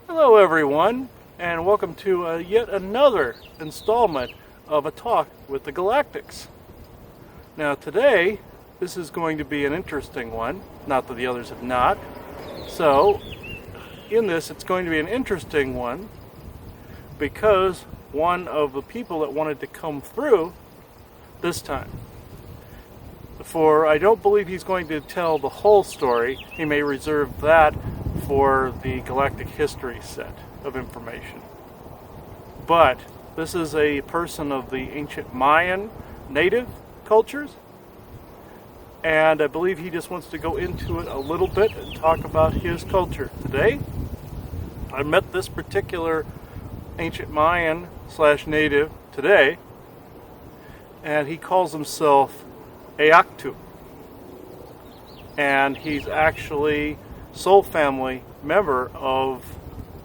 Hello everyone, and welcome to yet another installment of a talk with the Galactics. Now today, this is going to be an interesting one, not that the others have not. So, in this, it's going to be an interesting one because one of the people that wanted to come through this time. For I don't believe he's going to tell the whole story. He may reserve that for the Galactic History set of information. But this is a person of the ancient Mayan native cultures, and I believe he just wants to go into it a little bit and talk about his culture. Today, I met this particular ancient Mayan / native today, and he calls himself Ayaktu, and he's actually soul family member of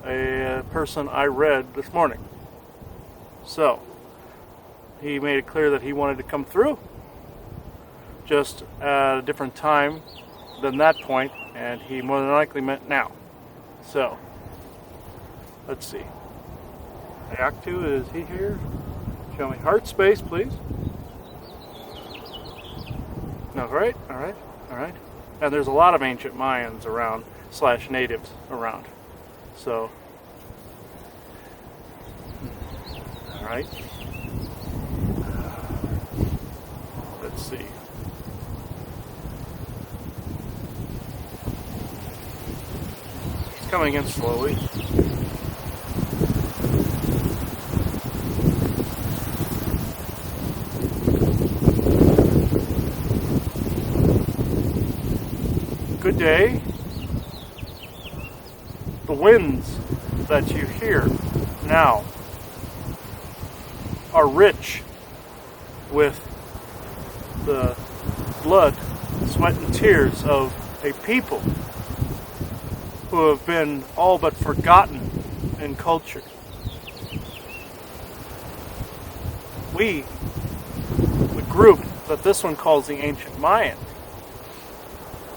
a person I read this morning. So he made it clear that he wanted to come through just at a different time than that point, and he more than likely meant now. So let's see. Ayaktu, is he here? Show me heart space, please. No, all right. And there's a lot of ancient Mayans around / natives around. So, all right. Let's see. It's coming in slowly. Good day. The winds that you hear now are rich with the blood, sweat, and tears of a people who have been all but forgotten in culture. We, the group that this one calls the Ancient Mayans,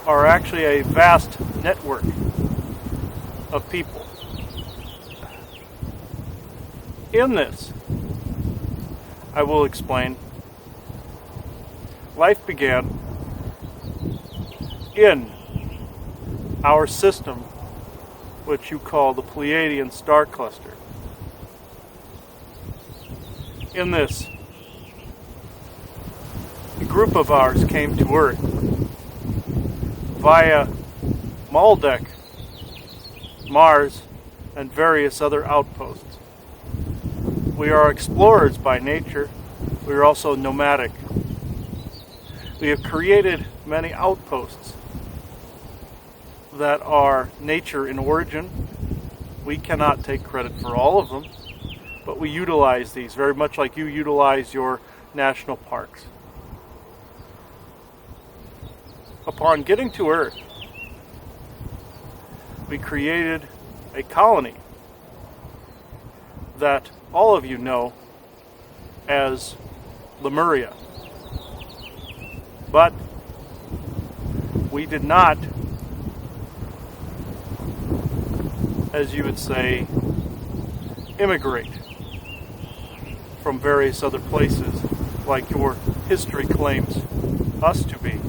are actually a vast network of people. In this, I will explain, life began in our system, which you call the Pleiadian star cluster. In this, a group of ours came to Earth via Maldek, Mars, and various other outposts. We are explorers by nature. We are also nomadic. We have created many outposts that are nature in origin. We cannot take credit for all of them, but we utilize these very much like you utilize your national parks. Upon getting to Earth, we created a colony that all of you know as Lemuria. But we did not, as you would say, immigrate from various other places like your history claims us to be.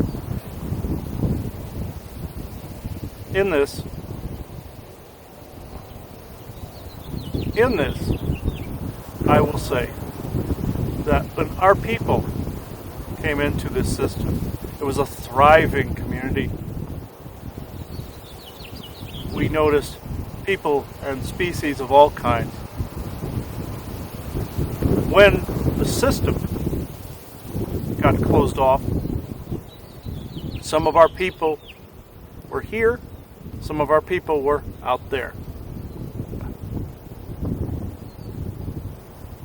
In this, I will say that when our people came into this system, it was a thriving community. We noticed people and species of all kinds. When the system got closed off, some of our people were here, some of our people were out there.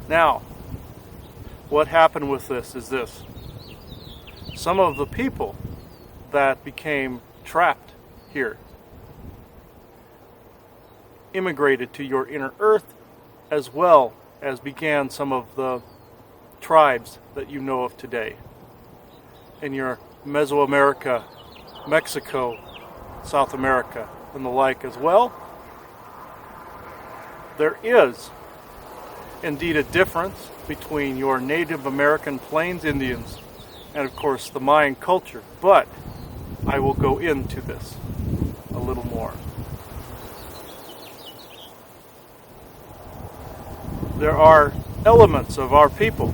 Now, what happened with this is this. Some of the people that became trapped here immigrated to your inner earth, as well as began some of the tribes that you know of today in your Mesoamerica, Mexico, South America, and the like as well. There is indeed a difference between your Native American Plains Indians and, of course, the Mayan culture, but I will go into this a little more. There are elements of our people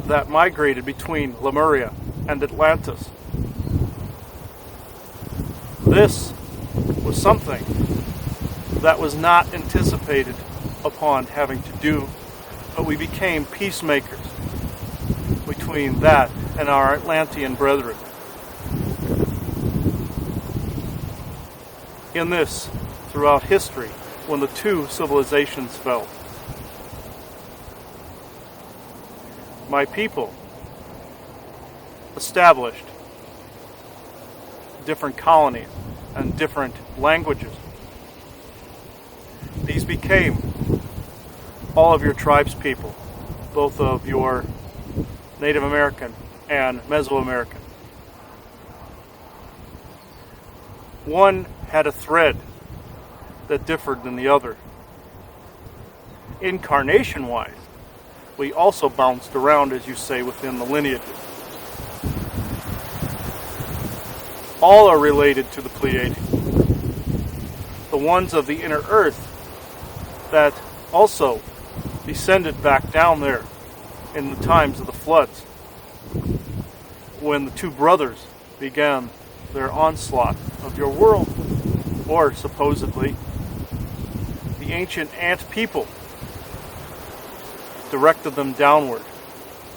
that migrated between Lemuria and Atlantis. This was something that was not anticipated upon having to do, but we became peacemakers between that and our Atlantean brethren. In this, throughout history, when the two civilizations fell, my people established different colonies and different languages. These became all of your tribespeople, both of your Native American and Mesoamerican. One had a thread that differed than the other. Incarnation-wise, we also bounced around, as you say, within the lineages. All are related to the Pleiades, the ones of the inner earth that also descended back down there in the times of the floods, when the two brothers began their onslaught of your world, or supposedly the ancient ant people directed them downward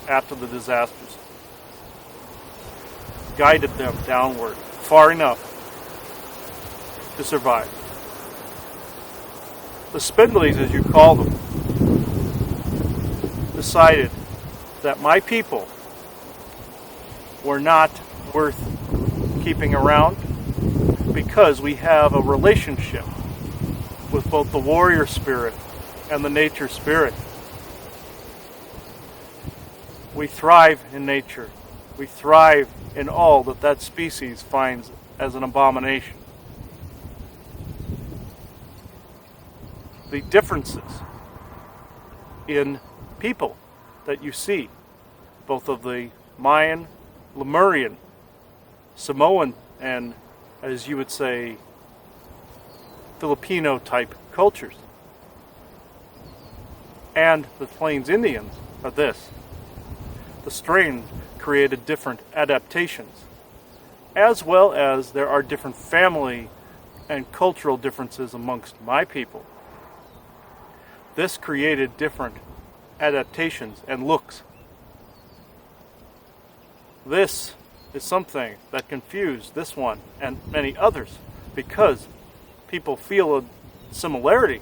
after the disasters, guided them downward far enough to survive. The Spindlies, as you call them, decided that my people were not worth keeping around because we have a relationship with both the warrior spirit and the nature spirit. We thrive in nature. We thrive in all that that species finds as an abomination. The differences in people that you see, both of the Mayan, Lemurian, Samoan, and, as you would say, Filipino type cultures, and the Plains Indians, are this. The strain created different adaptations, as well as there are different family and cultural differences amongst my people. This created different adaptations and looks. This is something that confused this one and many others, because people feel a similarity,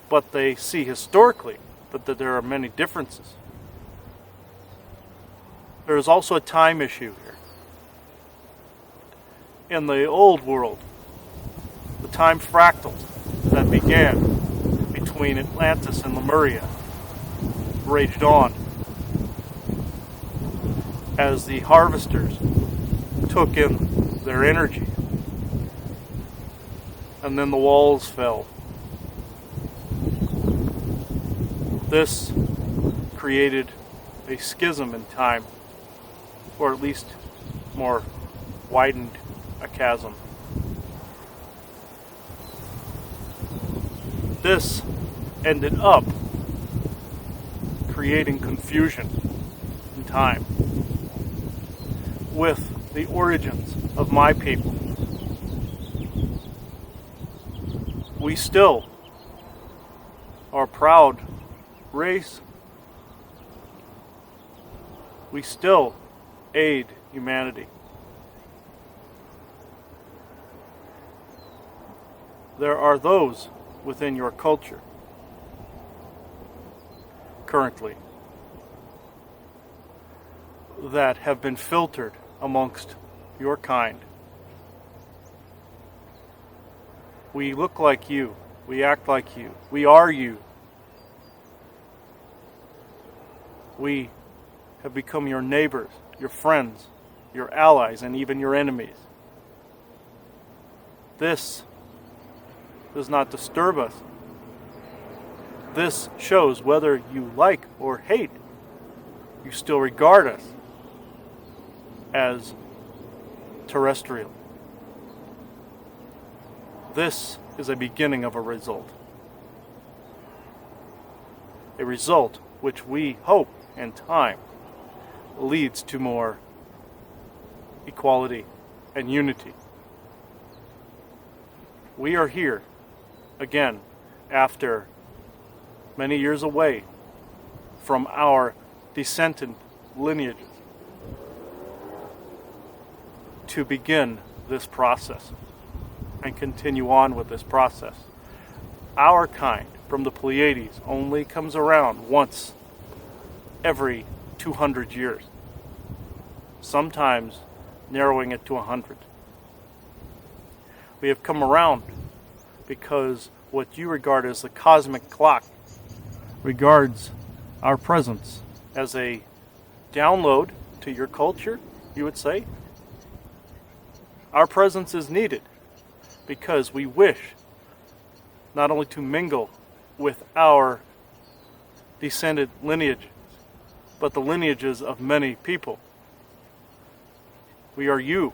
but they see historically that there are many differences. There is also a time issue here. In the old world, the time fractals that began between Atlantis and Lemuria raged on as the harvesters took in their energy, and then the walls fell. This created a schism in time, or at least more widened a chasm. This ended up creating confusion in time with the origins of my people. We still are a proud race. We still aid humanity. There are those within your culture currently that have been filtered amongst your kind. We look like you. We act like you. We are you. We have become your neighbors, your friends, your allies, and even your enemies. This does not disturb us This shows whether you like or hate, you still regard us as terrestrial. This is a beginning of a result. A result which we hope in time leads to more equality and unity. We are here again after many years away from our descendant lineages to begin this process and continue on with this process. Our kind from the Pleiades only comes around once every 200 years, sometimes narrowing it to 100. We have come around because what you regard as the cosmic clock regards our presence as a download to your culture, you would say. Our presence is needed because we wish not only to mingle with our descended lineages, but the lineages of many people. We are you.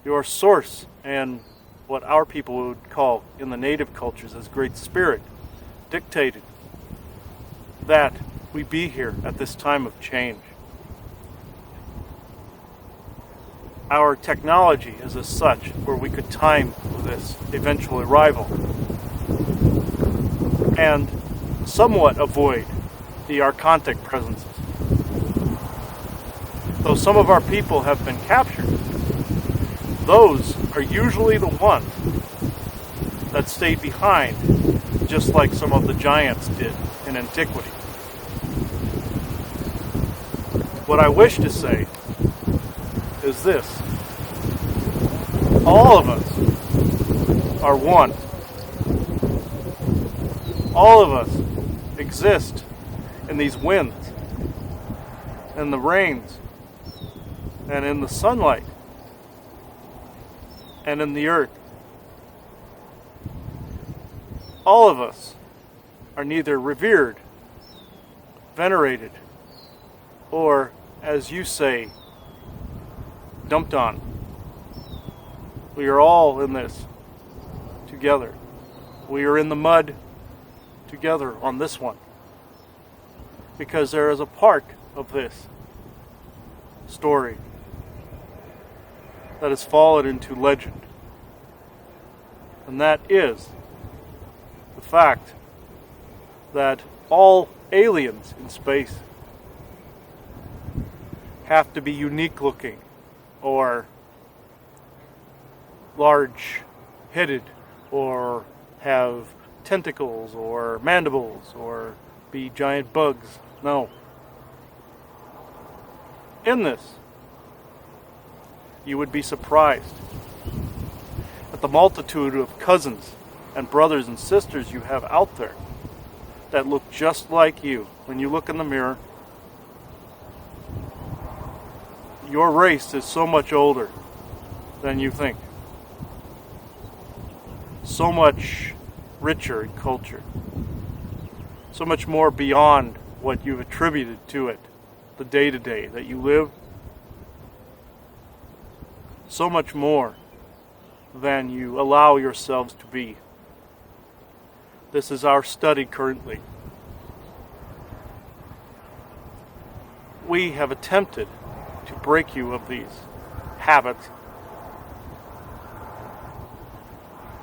Your source, and what our people would call in the native cultures as Great Spirit, dictated that we be here at this time of change. Our technology is as such where we could time this eventual arrival and somewhat avoid the archontic presences. Though some of our people have been captured, those are usually the ones that stayed behind, just like some of the giants did in antiquity. What I wish to say is this: all of us are one. All of us exist in these winds, in the rains, and in the sunlight, and in the earth. All of us are neither revered, venerated, or, as you say, dumped on. We are all in this together. We are in the mud together on this one, because there is a part of this story that has fallen into legend, and that is the fact that all aliens in space have to be unique looking or large headed or have tentacles or mandibles or be giant bugs. No. In this, you would be surprised at the multitude of cousins and brothers and sisters you have out there that look just like you. When you look in the mirror, your race is so much older than you think. So much richer in culture. So much more beyond what you've attributed to it, the day-to-day that you live. So much more than you allow yourselves to be. This is our study currently. We have attempted to break you of these habits,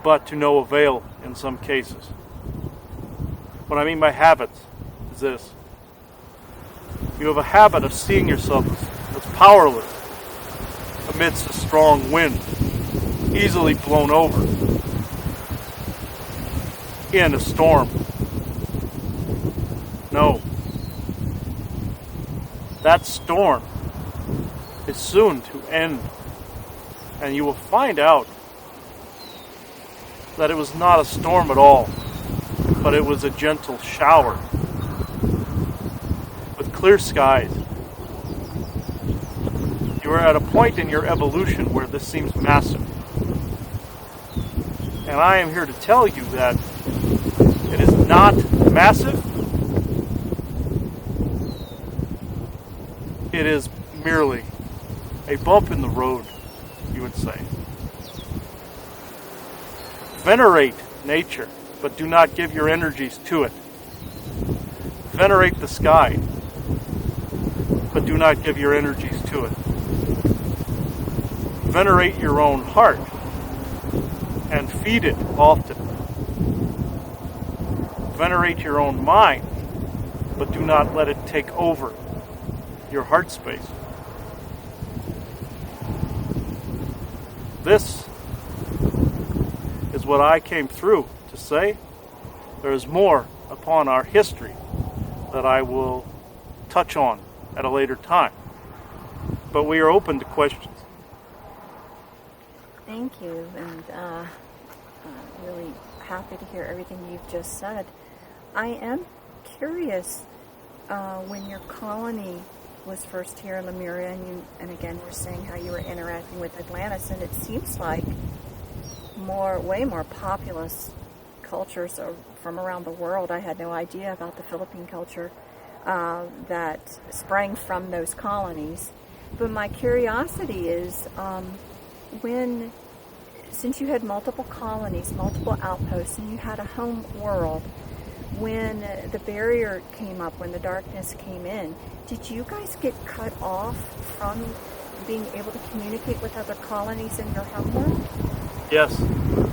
but to no avail in some cases. What I mean by habits is this: you have a habit of seeing yourself as powerless amidst a strong wind, easily blown over in a storm. No. That storm is soon to end, and you will find out that it was not a storm at all, but it was a gentle shower with clear skies. You are at a point in your evolution where this seems massive. And I am here to tell you that not massive, it is merely a bump in the road, you would say. Venerate nature, but do not give your energies to it. Venerate the sky, but do not give your energies to it. Venerate your own heart and feed it often. Venerate your own mind, but do not let it take over your heart space. This is what I came through to say. There is more upon our history that I will touch on at a later time. But we are open to questions. Thank you, and really happy to hear everything you've just said. I am curious, when your colony was first here in Lemuria, and again, we're saying how you were interacting with Atlantis, and it seems like way more populous cultures from around the world. I had no idea about the Philippine culture that sprang from those colonies. But my curiosity is, since you had multiple colonies, multiple outposts, and you had a home world, when the barrier came up, when the darkness came in, did you guys get cut off from being able to communicate with other colonies in your home world? Yes,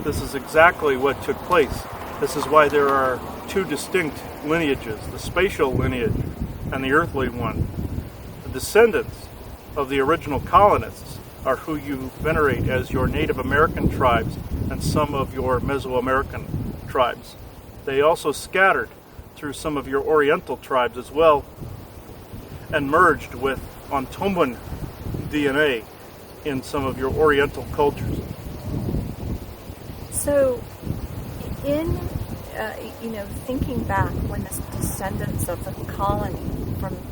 this is exactly what took place. This is why there are two distinct lineages, the spatial lineage and the earthly one. The descendants of the original colonists are who you venerate as your Native American tribes and some of your Mesoamerican tribes. They also scattered through some of your Oriental tribes as well and merged with Ontomban DNA in some of your Oriental cultures. So, in thinking back when the descendants of the colony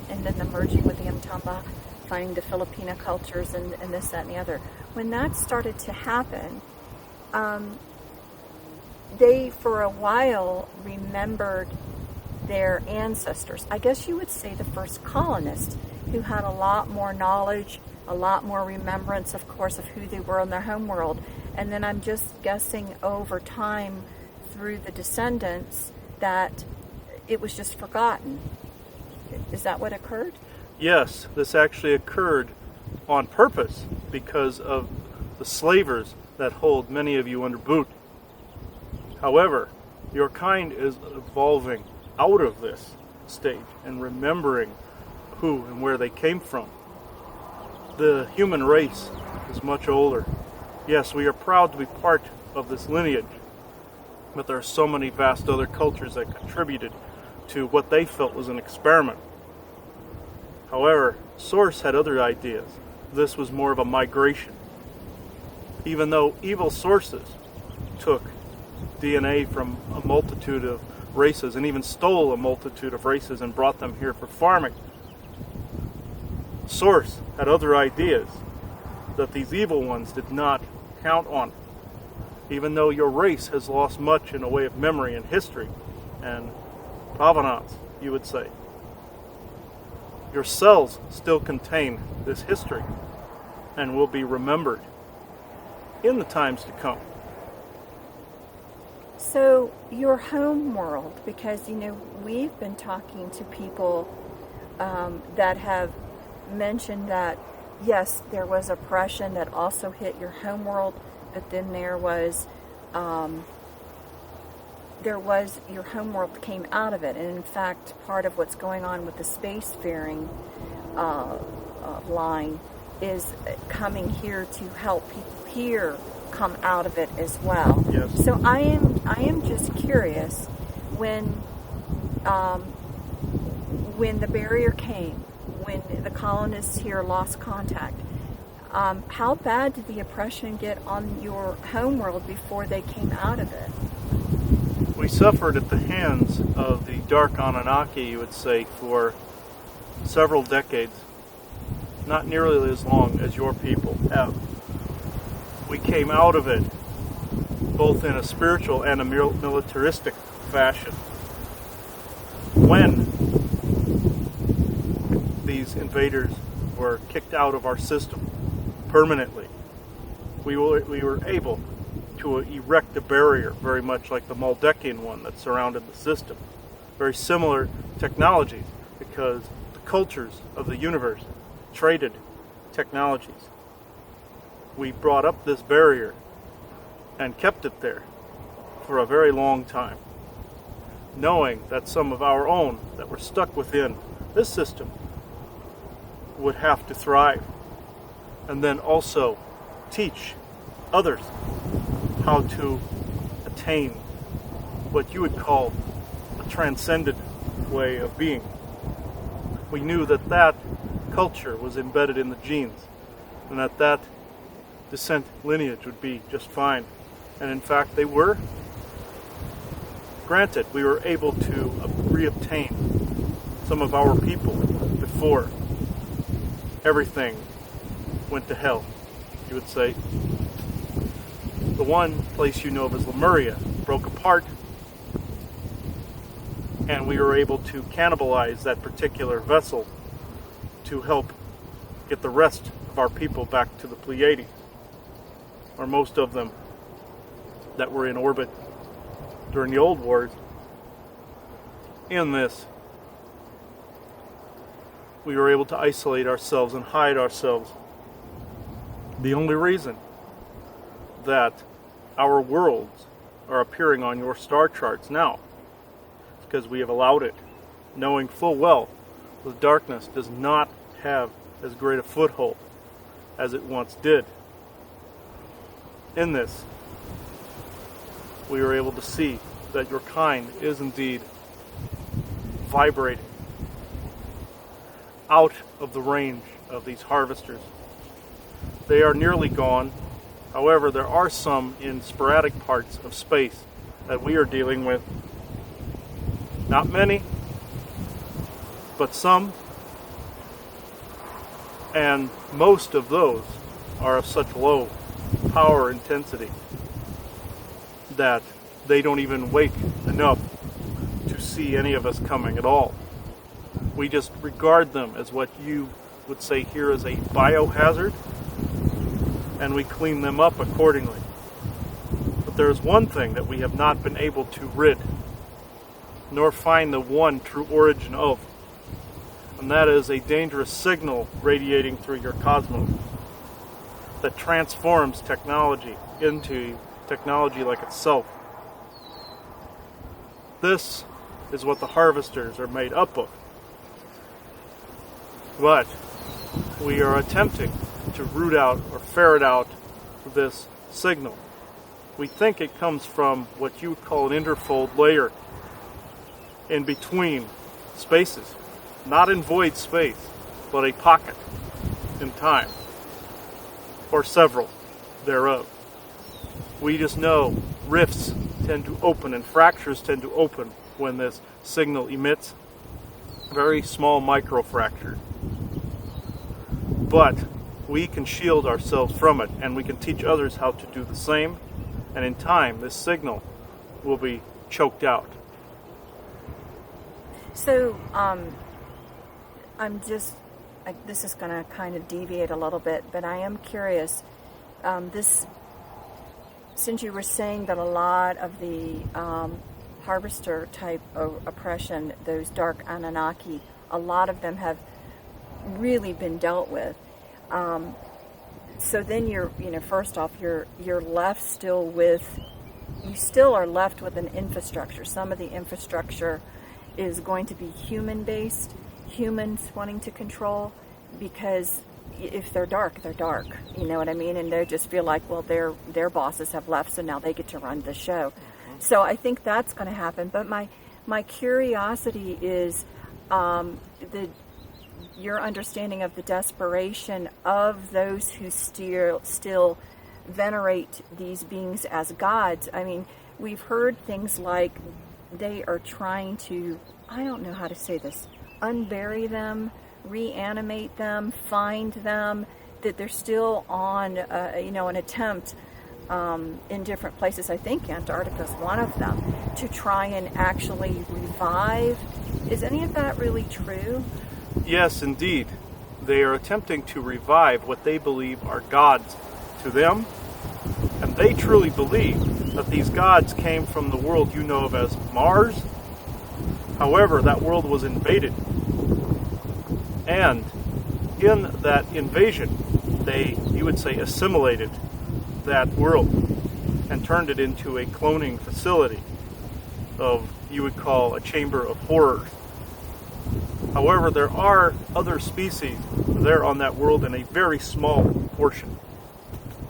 and then the merging with the Mtamba, finding the Filipina cultures and this, that, and the other, when that started to happen, they for a while remembered their ancestors. I guess you would say the first colonists, who had a lot more knowledge, a lot more remembrance, of course, of who they were in their home world. And then I'm just guessing over time through the descendants that it was just forgotten. Is that what occurred? Yes, this actually occurred on purpose because of the slavers that hold many of you under boot. However, your kind is evolving out of this stage and remembering who and where they came from. The human race is much older. Yes, we are proud to be part of this lineage, but there are so many vast other cultures that contributed to what they felt was an experiment. However, Source had other ideas. This was more of a migration. Even though evil sources took DNA from a multitude of races and even stole a multitude of races and brought them here for farming, Source had other ideas that these evil ones did not count on. Even though your race has lost much in the way of memory and history and provenance, you would say, your cells still contain this history and will be remembered in the times to come. So your home world, because we've been talking to people that have mentioned that yes, there was oppression that also hit your home world, but then there was your home world came out of it. And in fact, part of what's going on with the spacefaring line is coming here to help people here come out of it as well. Yes. So I am just curious, when the barrier came, when the colonists here lost contact, how bad did the oppression get on your homeworld before they came out of it? We suffered at the hands of the Dark Anunnaki, you would say, for several decades. Not nearly as long as your people have. We came out of it both in a spiritual and a militaristic fashion. when these invaders were kicked out of our system permanently, we were able to erect a barrier very much like the Maldekian one that surrounded the system. Very similar technologies, because the cultures of the universe traded technologies. We brought up this barrier and kept it there for a very long time, knowing that some of our own that were stuck within this system would have to thrive, and then also teach others how to attain what you would call a transcendent way of being. We knew that that culture was embedded in the genes, and that that descent lineage would be just fine. And in fact, they were. Granted, we were able to reobtain some of our people before everything went to hell, you would say. The one place you know of as Lemuria broke apart, and we were able to cannibalize that particular vessel to help get the rest of our people back to the Pleiades, or most of them that were in orbit during the old wars. In this, we were able to isolate ourselves and hide ourselves. The only reason that our worlds are appearing on your star charts now is because we have allowed it, knowing full well the darkness does not have as great a foothold as it once did. In this, we were able to see that your kind is indeed vibrating out of the range of these harvesters. They are nearly gone. However, there are some in sporadic parts of space that we are dealing with. Not many, but some. And most of those are of such low power intensity that they don't even wake enough to see any of us coming at all. We just regard them as what you would say here is a biohazard, and we clean them up accordingly. But there is one thing that we have not been able to rid, nor find the one true origin of, and that is a dangerous signal radiating through your cosmos that transforms technology into technology like itself. This is what the harvesters are made up of. But we are attempting to root out or ferret out this signal. We think it comes from what you would call an interfold layer in between spaces, not in void space, but a pocket in time, or several thereof. We just know rifts tend to open and fractures tend to open when this signal emits. Very small micro fractures. But we can shield ourselves from it, and we can teach others how to do the same, and in time this signal will be choked out. So, this is going to kind of deviate a little bit, but I am curious. Since you were saying that a lot of the harvester type of oppression, those dark Anunnaki, a lot of them have really been dealt with. So then first off, you're left still with, you still are left with an infrastructure. Some of the infrastructure is going to be human-based, humans wanting to control, because if they're dark, they're dark. You know what I mean? And they just feel like, well, their bosses have left, so now they get to run the show. Mm-hmm. So I think that's going to happen. But my curiosity is your understanding of the desperation of those who still venerate these beings as gods. I mean, we've heard things like they are trying to, I don't know how to say this, unbury them, reanimate them, find them, that they're still on, an attempt in different places. I think Antarctica is one of them, to try and actually revive. Is any of that really true? Yes, indeed. They are attempting to revive what they believe are gods to them, and they truly believe that these gods came from the world you know of as Mars. However, that world was invaded, and in that invasion, they, you would say, assimilated that world and turned it into a cloning facility of, you would call, a chamber of horrors. However, there are other species there on that world in a very small portion.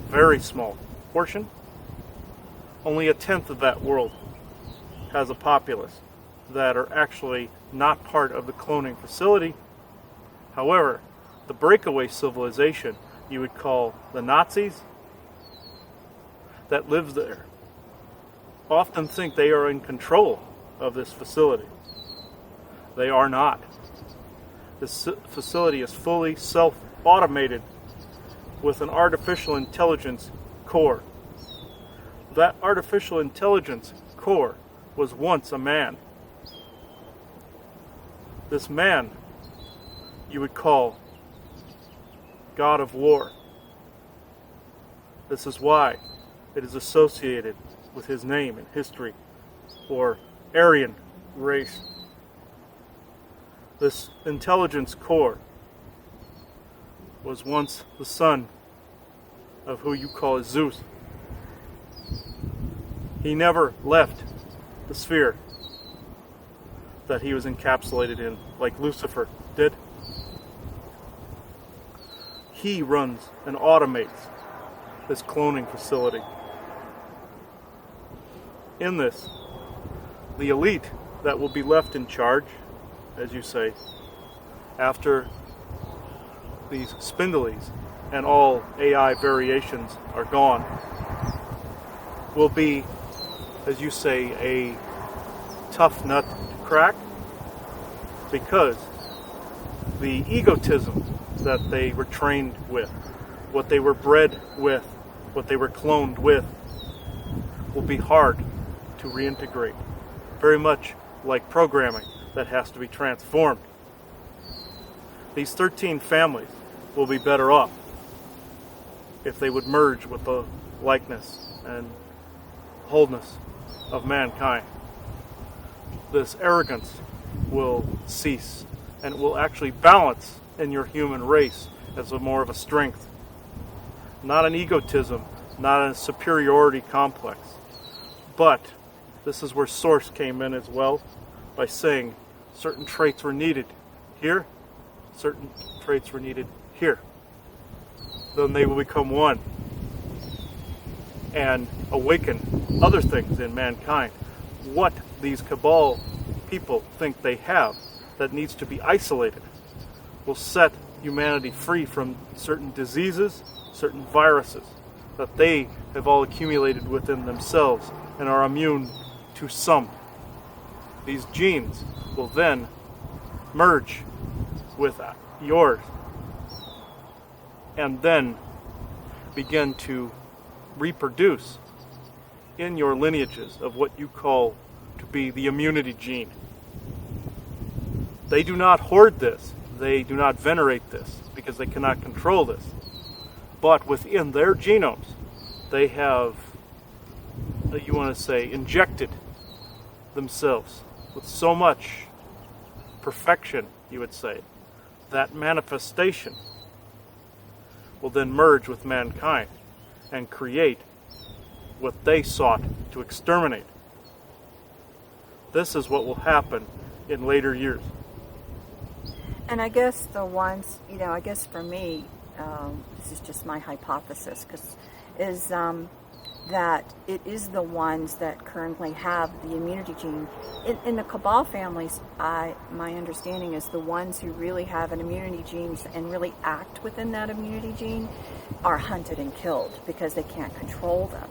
Very small portion. Only a tenth of that world has a populace that are actually not part of the cloning facility. However, the breakaway civilization, you would call the Nazis, that lives there, often think they are in control of this facility. They are not. This facility is fully self-automated with an artificial intelligence core. That artificial intelligence core was once a man. This man, you would call God of War. This is why it is associated with his name in history, or Aryan race. This intelligence core was once the son of who you call Zeus. He never left the sphere that he was encapsulated in, like Lucifer did. He runs and automates this cloning facility. In this, the elite that will be left in charge, as you say, after these spindlies and all AI variations are gone, will be, as you say, a tough nut to crack, because the egotism that they were trained with, what they were bred with, what they were cloned with, will be hard to reintegrate. Very much like programming that has to be transformed. These 13 families will be better off if they would merge with the likeness and wholeness of mankind. This arrogance will cease, and it will actually balance in your human race as more of a strength. Not an egotism, not a superiority complex. But this is where Source came in as well, by saying certain traits were needed here, certain traits were needed here. Then they will become one and awaken other things in mankind. What these cabal people think they have that needs to be isolated will set humanity free from certain diseases, certain viruses that they have all accumulated within themselves and are immune to some. These genes will then merge with yours and then begin to reproduce in your lineages of what you call to be the immunity gene. They do not hoard this. They do not venerate this because they cannot control this. But within their genomes, they have, you want to say, injected themselves with so much perfection, you would say, that manifestation will then merge with mankind and create what they sought to exterminate. This is what will happen in later years. And I guess the ones, I guess for me, this is just my hypothesis, is that it is the ones that currently have the immunity gene. In the Cabal families, my understanding is the ones who really have an immunity gene and really act within that immunity gene are hunted and killed because they can't control them.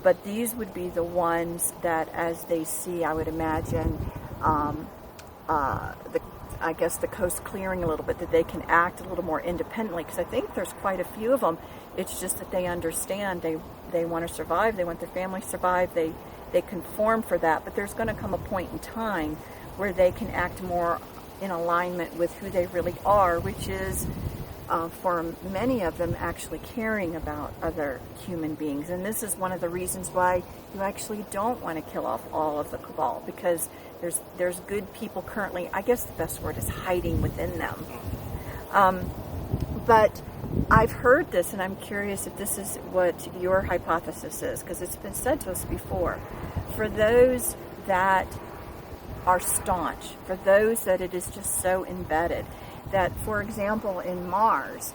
But these would be the ones that, as they see, I would imagine, I guess, the coast clearing a little bit, that they can act a little more independently, because I think there's quite a few of them. It's just that they understand they want to survive, they want their family to survive, they conform for that, but there's going to come a point in time where they can act more in alignment with who they really are, which is, for many of them, actually caring about other human beings. And this is one of the reasons why you actually don't want to kill off all of the cabal, because there's good people currently, I guess the best word is hiding within them. But I've heard this, and I'm curious if this is what your hypothesis is, because it's been said to us before. For those that are staunch, for those that it is just so embedded, that, for example, in Mars,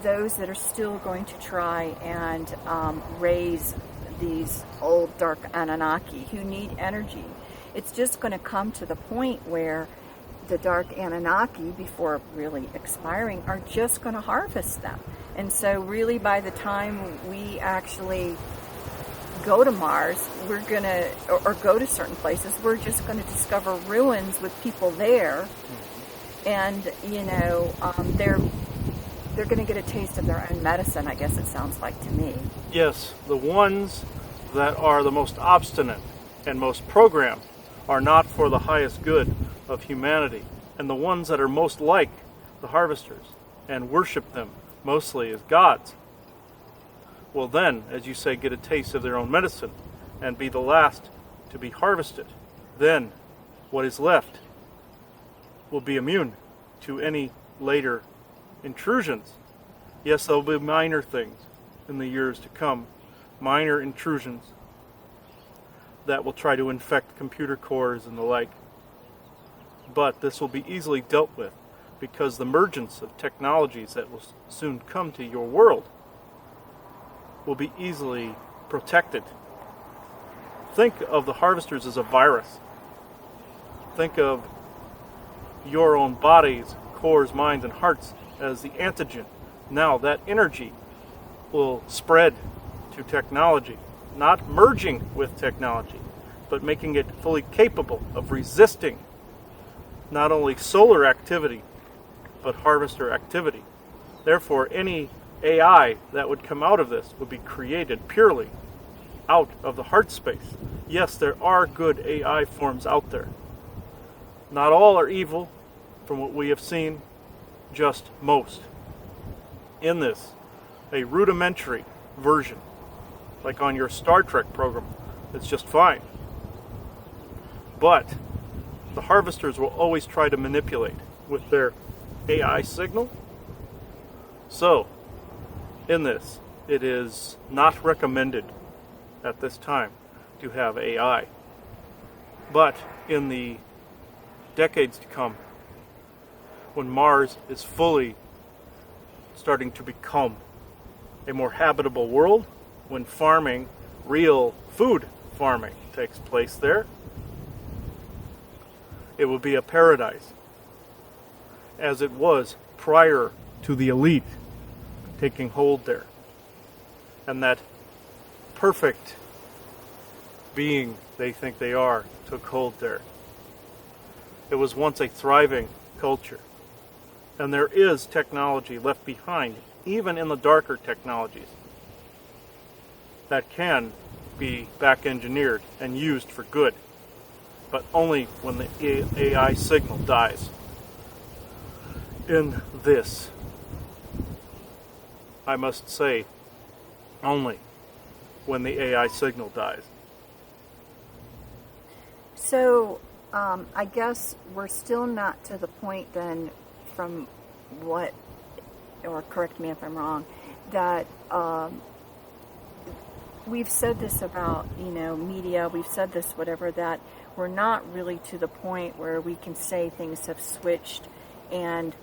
those that are still going to try and raise these old dark Anunnaki who need energy, it's just going to come to the point where the dark Anunnaki, before really expiring, are just going to harvest them. And so really by the time we actually go to Mars, we're going to, or go to certain places, we're just going to discover ruins with people there. And, they're going to get a taste of their own medicine, I guess it sounds like to me. Yes, the ones that are the most obstinate and most programmed are not for the highest good of humanity. And the ones that are most like the harvesters and worship them mostly as gods will then, as you say, get a taste of their own medicine and be the last to be harvested. Then what is left will be immune to any later intrusions. Yes, there will be minor things in the years to come, minor intrusions that will try to infect computer cores and the like. But this will be easily dealt with because the emergence of technologies that will soon come to your world will be easily protected. Think of the harvesters as a virus. Think of your own bodies, cores, minds, and hearts as the antigen. Now that energy will spread to technology, not merging with technology, but making it fully capable of resisting not only solar activity, but harvester activity. Therefore, any AI that would come out of this would be created purely out of the heart space. Yes, there are good AI forms out there. Not all are evil, from what we have seen, just most. In this, a rudimentary version, like on your Star Trek program, it's just fine. But the harvesters will always try to manipulate with their AI signal. So, in this, it is not recommended at this time to have AI. But in the decades to come, when Mars is fully starting to become a more habitable world, when farming, real food farming, takes place there, it will be a paradise, as it was prior to the elite taking hold there. And that perfect being they think they are took hold there. It was once a thriving culture. And there is technology left behind, even in the darker technologies, that can be back engineered and used for good, but only when the AI signal dies. In this, I must say, only when the AI signal dies. So, I guess we're still not to the point then, from what, or correct me if I'm wrong, that we've said this about, media, we've said this, whatever, that we're not really to the point where we can say things have switched and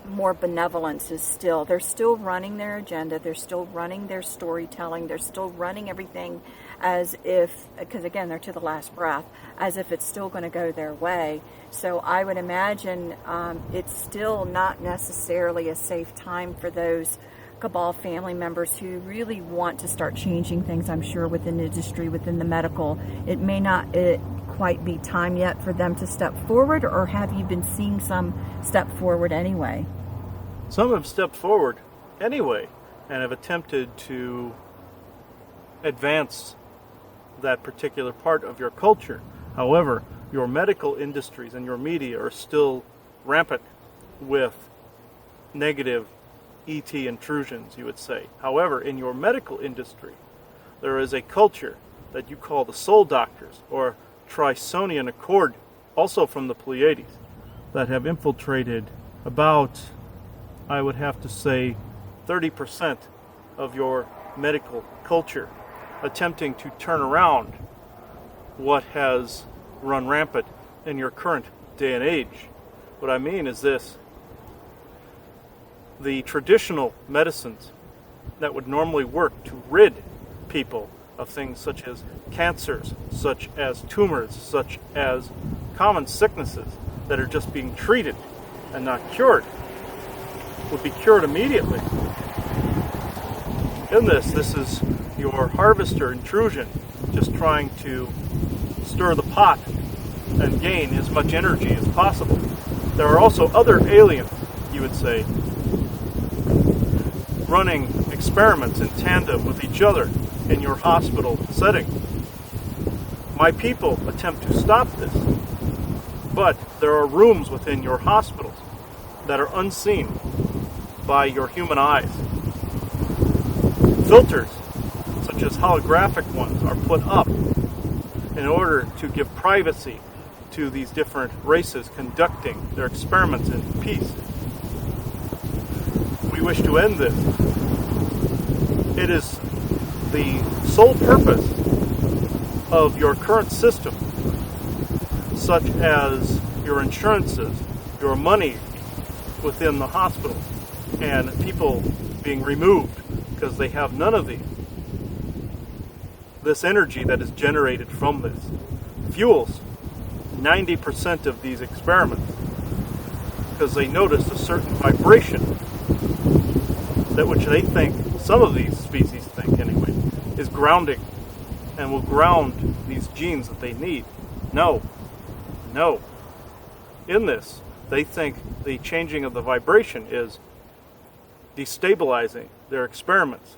more benevolence is still. They're still running their agenda. They're still running their storytelling. They're still running everything as if, because again, they're to the last breath, as if it's still going to go their way. So I would imagine it's still not necessarily a safe time for those cabal family members who really want to start changing things, I'm sure, within the industry, within the medical. It may not quite be time yet for them to step forward, or have you been seeing some step forward anyway? Some have stepped forward anyway and have attempted to advance that particular part of your culture. However, your medical industries and your media are still rampant with negative ET intrusions, you would say. However, in your medical industry, there is a culture that you call the Soul Doctors, or Trisonian Accord, also from the Pleiades, that have infiltrated about, I would have to say, 30% of your medical culture, attempting to turn around what has run rampant in your current day and age. What I mean is this: the traditional medicines that would normally work to rid people of things such as cancers, such as tumors, such as common sicknesses that are just being treated and not cured, would be cured immediately. In this is your harvester intrusion, just trying to stir the pot and gain as much energy as possible. There are also other aliens, you would say, running experiments in tandem with each other in your hospital setting. My people attempt to stop this, but there are rooms within your hospitals that are unseen by your human eyes. Filters, such as holographic ones, are put up in order to give privacy to these different races conducting their experiments in peace. We wish to end this. It is the sole purpose of your current system, such as your insurances, your money within the hospitals, and people being removed because they have none of these. This energy that is generated from this fuels 90% of these experiments, because they notice a certain vibration that which they think, some of these species think anyway, is grounding and will ground these genes that they need. No. In this, they think the changing of the vibration is destabilizing their experiments.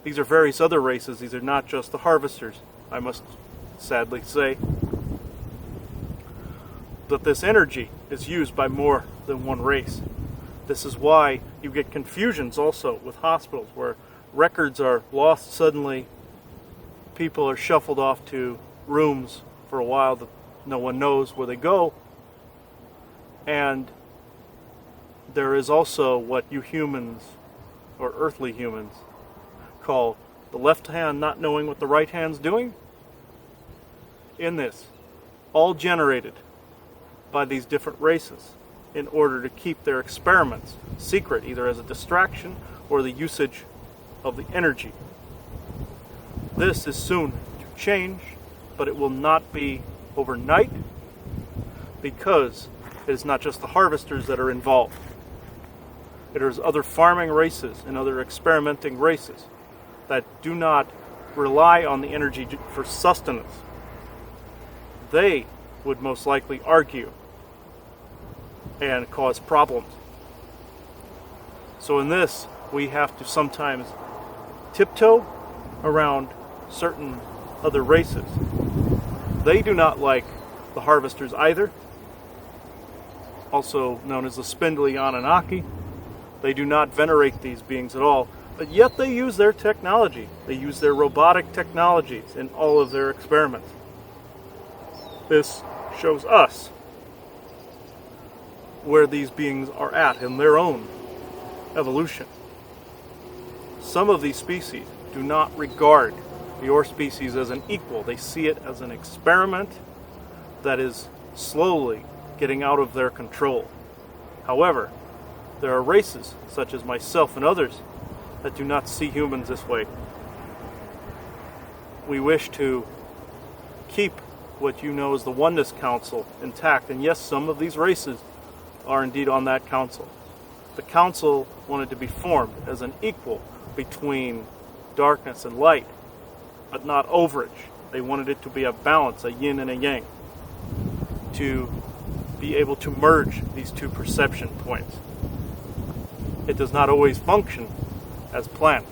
These are various other races. These are not just the harvesters, I must sadly say. That this energy is used by more than one race. This is why you get confusions also with hospitals, where records are lost suddenly. People are shuffled off to rooms for a while that no one knows where they go. And there is also what you humans, or earthly humans, call the left hand not knowing what the right hand's doing. In this, all generated by these different races in order to keep their experiments secret, either as a distraction or the usage of the energy. This is soon to change, but it will not be overnight, because it is not just the harvesters that are involved. It is other farming races and other experimenting races that do not rely on the energy for sustenance. They would most likely argue and cause problems. So in this, we have to sometimes tiptoe around certain other races. They do not like the harvesters either, also known as the spindly Anunnaki. They do not venerate these beings at all, but yet they use their technology. They use their robotic technologies in all of their experiments. This shows us where these beings are at in their own evolution. Some of these species do not regard your species as an equal. They see it as an experiment that is slowly getting out of their control. However, there are races, such as myself and others, that do not see humans this way. We wish to keep what you know as the Oneness Council intact, and yes, some of these races are indeed on that council. the council wanted to be formed as an equal between darkness and light, but not overage. They wanted it to be a balance, a yin and a yang, to be able to merge these two perception points. It does not always function as planned,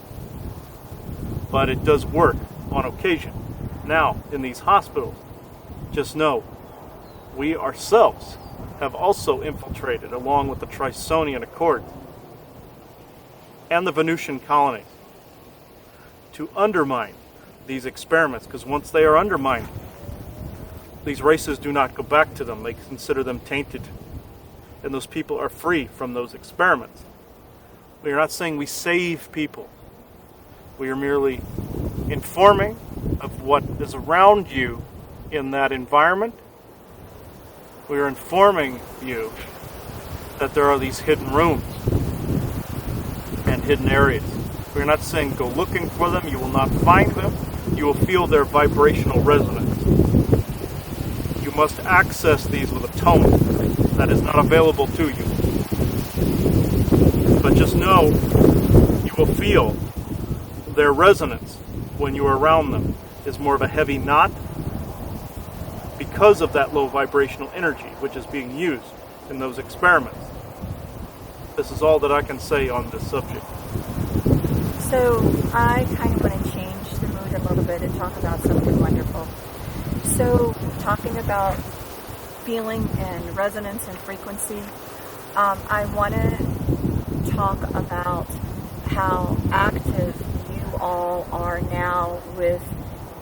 but it does work on occasion. Now, in these hospitals, just know we ourselves have also infiltrated, along with the Trisonian Accord and the Venusian colonies, to undermine these experiments, because once they are undermined, these races do not go back to them. They consider them tainted, and those people are free from those experiments. We are not saying we save people. We are merely informing of what is around you in that environment. We are informing you that there are these hidden rooms and hidden areas. We are not saying go looking for them. You will not find them. You will feel their vibrational resonance. You must access these with a tone that is not available to you. But just know you will feel their resonance when you are around them is more of a heavy knot because of that low vibrational energy which is being used in those experiments. This is all that I can say on this subject. So I kind of want to change the mood a little bit and talk about something wonderful. So talking about feeling and resonance and frequency, I want to talk about how active you all are now with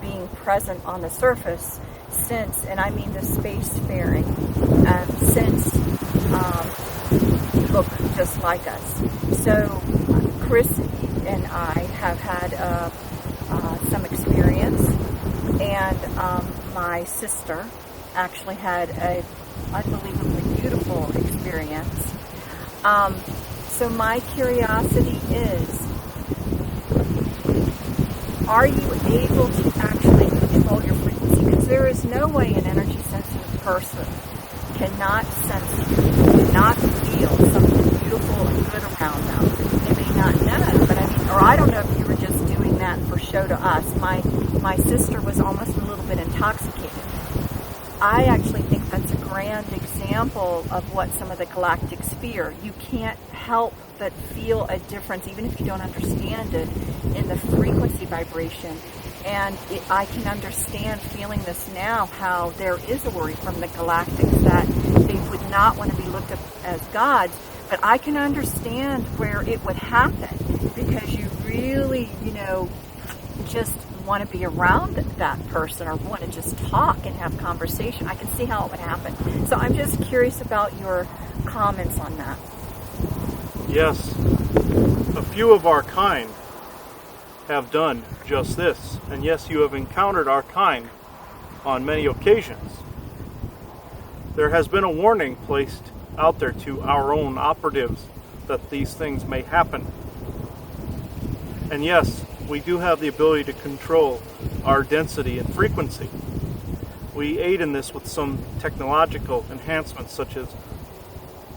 being present on the surface since, and I mean the spacefaring, since you look just like us. So Chris and I have had some experience, and my sister actually had a unbelievably beautiful experience. So my curiosity is, are you able to actually control your frequency? Because there is no way an energy sensitive person cannot sense you, cannot feel something beautiful and good around them. They may not know, but I mean, or I don't know if you were just doing that for show to us. My sister was almost a little bit intoxicated. I actually think that's a grand example of what some of the Galactics fear. You can't help but feel a difference, even if you don't understand it, in the frequency vibration. And I can understand feeling this now, how there is a worry from the Galactics that they would not want to be looked at as gods. But I can understand where it would happen, because you really, just want to be around that person or want to just talk and have conversation. I can see how it would happen. So I'm just curious about your comments on that. Yes, a few of our kind have done just this. And yes, you have encountered our kind on many occasions. There has been a warning placed out there to our own operatives that these things may happen. And yes, we do have the ability to control our density and frequency. We aid in this with some technological enhancements such as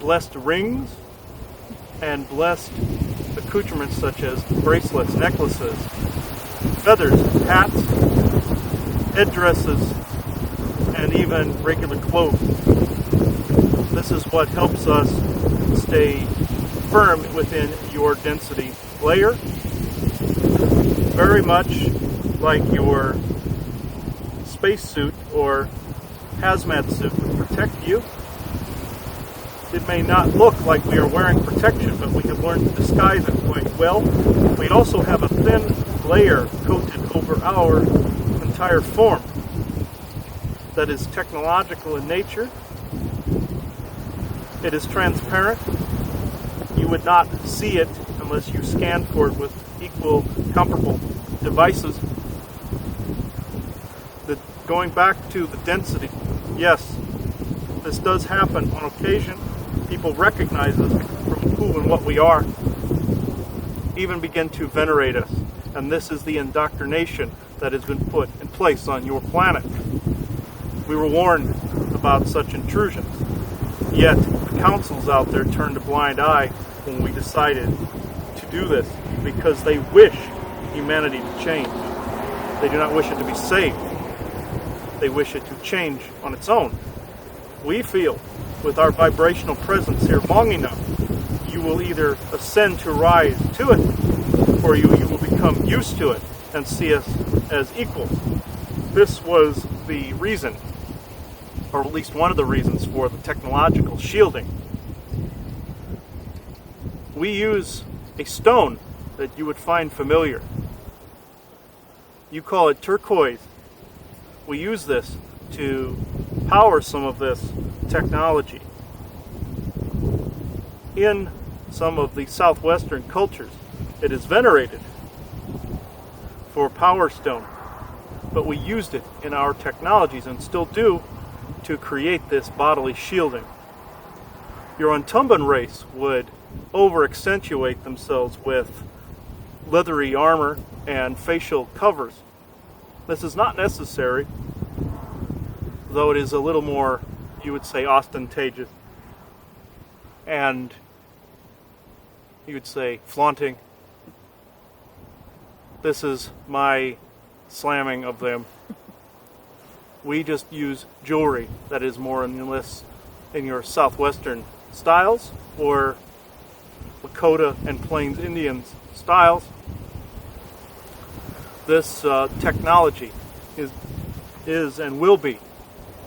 blessed rings and blessed accoutrements such as bracelets, necklaces, feathers, hats, headdresses, and even regular clothes. This is what helps us stay firm within your density layer. Very much like your spacesuit or hazmat suit would protect you. It may not look like we are wearing protection, but we have learned to disguise it quite well. We also have a thin layer coated over our entire form that is technological in nature. It is transparent. You would not see it unless you scan for it with equal comparable devices. Going back to the density, yes, this does happen on occasion. People recognize us from who and what we are, even begin to venerate us. And this is the indoctrination that has been put in place on your planet. We were warned about such intrusions, yet the councils out there turned a blind eye when we decided to do this, because they wish humanity to change. They do not wish it to be saved. They wish it to change on its own. We feel with our vibrational presence here long enough, you will either ascend to rise to it, or you will become used to it and see us as equals. This was the reason, or at least one of the reasons, for the technological shielding. We use a stone that you would find familiar. You call it turquoise. We use this to power some of this technology. In some of the southwestern cultures, it is venerated for power stone, but we used it in our technologies and still do to create this bodily shielding. Your Untumban race would over-accentuate themselves with leathery armor and facial covers. This is not necessary, though it is a little more, you would say, ostentatious, and you would say flaunting. This is my slamming of them. We just use jewelry that is more or less in your southwestern styles, or Lakota and Plains Indians styles. This technology is and will be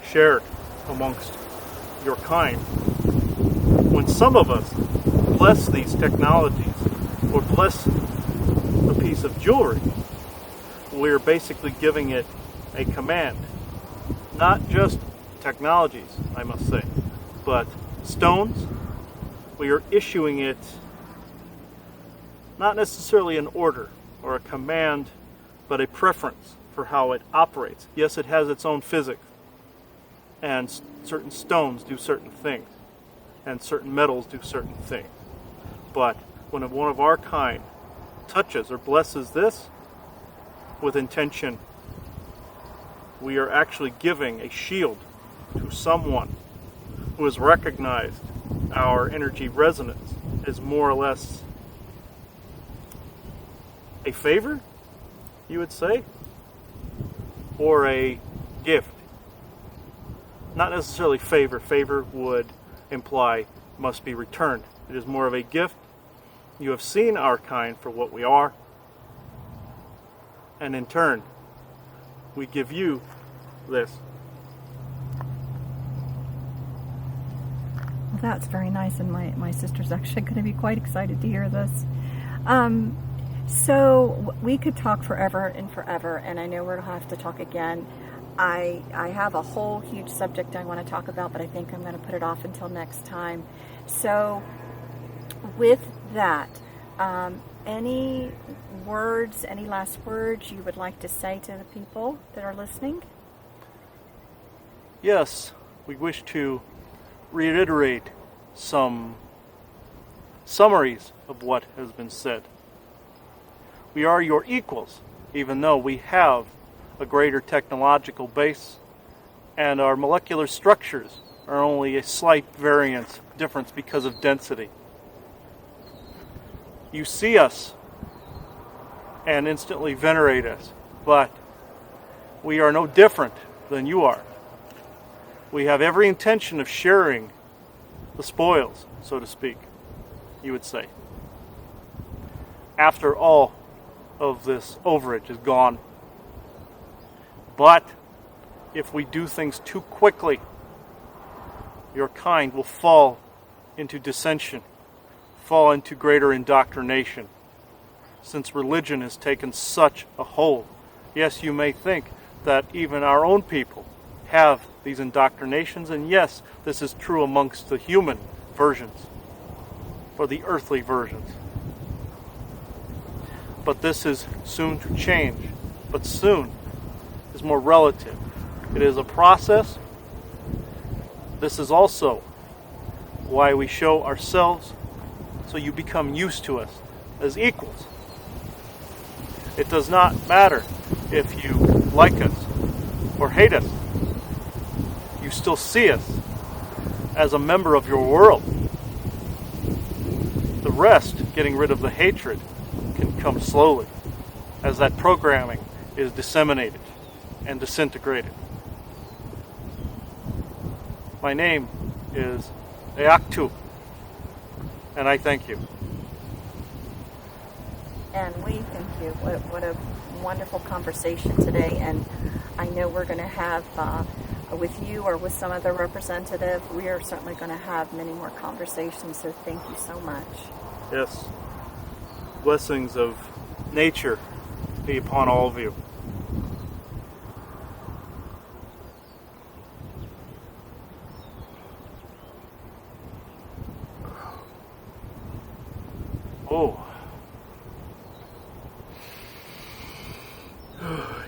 shared amongst your kind. When some of us bless these technologies or bless a piece of jewelry, we're basically giving it a command. Not just technologies, I must say, but stones. We are issuing it not necessarily an order or a command, but a preference for how it operates. Yes, it has its own physics, and certain stones do certain things, and certain metals do certain things. But when one of our kind touches or blesses this with intention, we are actually giving a shield to someone who has recognized our energy resonance as more or less a favor, you would say, or a gift. Not necessarily favor. Favor would imply must be returned. It is more of a gift. You have seen our kind for what we are, and in turn, we give you this. Well, that's very nice, and my sister's actually going to be quite excited to hear this. So we could talk forever and forever, and I know we're going to have to talk again. I have a whole huge subject I want to talk about, but I think I'm going to put it off until next time. So with that, any words, any last words you would like to say to the people that are listening? Yes, we wish to reiterate some summaries of what has been said. We are your equals, even though we have a greater technological base, and our molecular structures are only a slight difference because of density. You see us and instantly venerate us, but we are no different than you are. We have every intention of sharing the spoils, so to speak, you would say. After all of this overage is gone. But if we do things too quickly, your kind will fall into dissension, fall into greater indoctrination, since religion has taken such a hold. Yes, you may think that even our own people have these indoctrinations, and yes, this is true amongst the human versions, or the earthly versions. But this is soon to change. But soon is more relative. It is a process. This is also why we show ourselves, so you become used to us as equals. It does not matter if you like us or hate us. You still see us as a member of your world. The rest, getting rid of the hatred, can come slowly as that programming is disseminated and disintegrated. My name is Eaktu, and I thank you. And we thank you. What a wonderful conversation today. And I know we're going to have, with you or with some other representative, we are certainly going to have many more conversations. So thank you so much. Yes. Blessings of nature be upon all of you. Oh.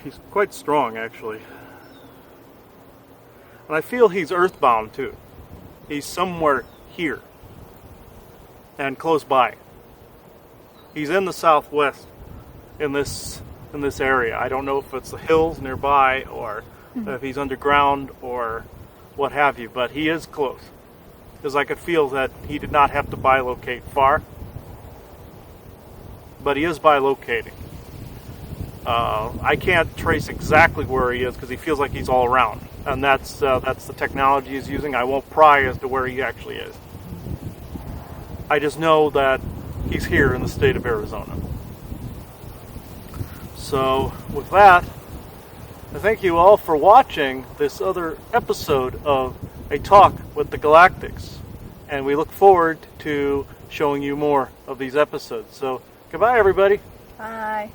He's quite strong, actually. And I feel he's earthbound, too. He's somewhere here. And close by. He's in the southwest, in this area. I don't know if it's the hills nearby, or if he's underground, or what have you. But he is close. Because I could feel that he did not have to bilocate far. But he is bilocating. I can't trace exactly where he is because he feels like he's all around, and that's the technology he's using. I won't pry as to where he actually is. I just know that he's here in the state of Arizona. So with that, I thank you all for watching this other episode of A Talk with the Galactics, and we look forward to showing you more of these episodes. So goodbye, everybody. Bye.